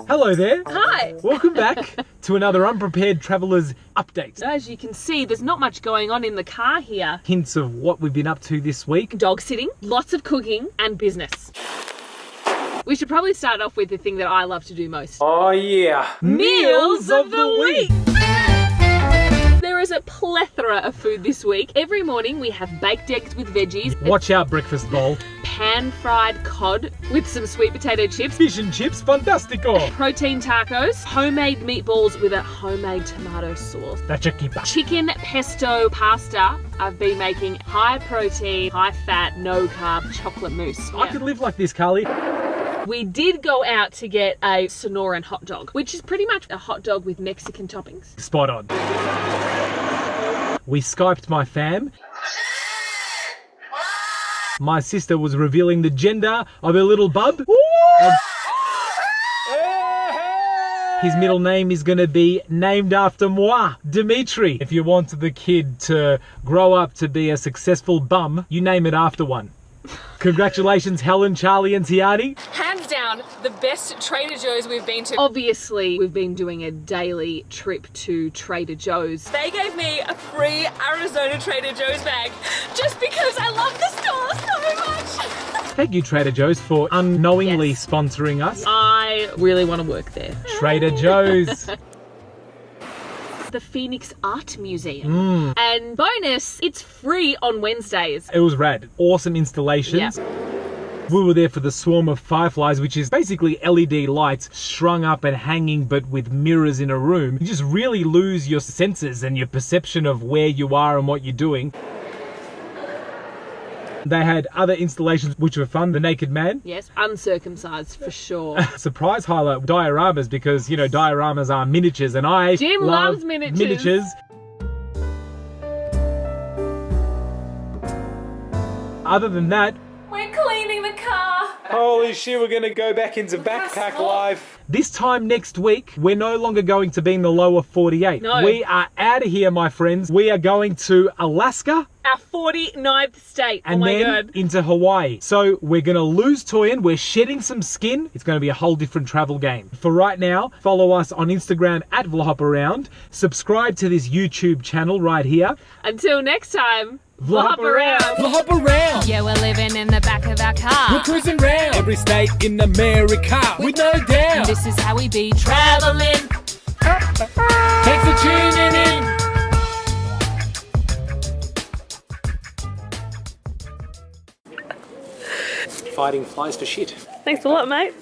Hello there. Hi. Welcome back to another Unprepared Travellers update. As you can see, there's not much going on in the car here. Hints of what we've been up to this week. Dog sitting, lots of cooking, and business. We should probably start off with the thing that I love to do most. Oh yeah. Meals of the week. There is a plethora of food this week. Every morning we have baked eggs with veggies. Watch out, breakfast bowl. Pan-fried cod with some sweet potato chips. Fish and chips, fantastico. Protein tacos. Homemade meatballs with a homemade tomato sauce. That's a keeper. Chicken pesto pasta. I've been making high protein, high fat, no carb chocolate mousse. I could live like this, Carly. We did go out to get a Sonoran hot dog, which is pretty much a hot dog with Mexican toppings. Spot on. We Skyped my fam. My sister was revealing the gender of her little bub. His middle name is going to be named after moi, Dimitri. If you want the kid to grow up to be a successful bum, you name it after one. Congratulations, Helen, Charlie and Tiani. Hands down, the best Trader Joe's we've been to. Obviously, we've been doing a daily trip to Trader Joe's. They gave me a free Arizona Trader Joe's bag just because I love the store so much. Thank you, Trader Joe's, for unknowingly sponsoring us. I really want to work there. Trader Joe's. The Phoenix Art Museum. And bonus, it's free on Wednesdays. It was rad. Awesome installations. Yeah. We were there for the Swarm of Fireflies, which is basically LED lights strung up and hanging but with mirrors in a room. You just really lose your senses and your perception of where you are and what you're doing. They had other installations which were fun. The Naked Man. Yes, uncircumcised for sure. Surprise highlight, dioramas, because, you know, dioramas are miniatures and I Jim love loves miniatures. Other than that, We're cleaning the car. holy shit, we're gonna go back into backpack life. This time next week, we're no longer going to be in the lower 48. No. We are out of here, my friends. We are going to Alaska. Our 49th state. And oh my then God. into Hawaii. So we're going to lose Toyin. We're shedding some skin. It's going to be a whole different travel game. For right now, follow us on Instagram at VlogHopAround. Subscribe to this YouTube channel right here. Until next time, Vlog around. Hop around. Yeah, we're living in the back of our We're car. cruising round every state in America with no doubt. This is how we be traveling. Thanks for tuning in. Fighting flies for shit. thanks a lot, mate.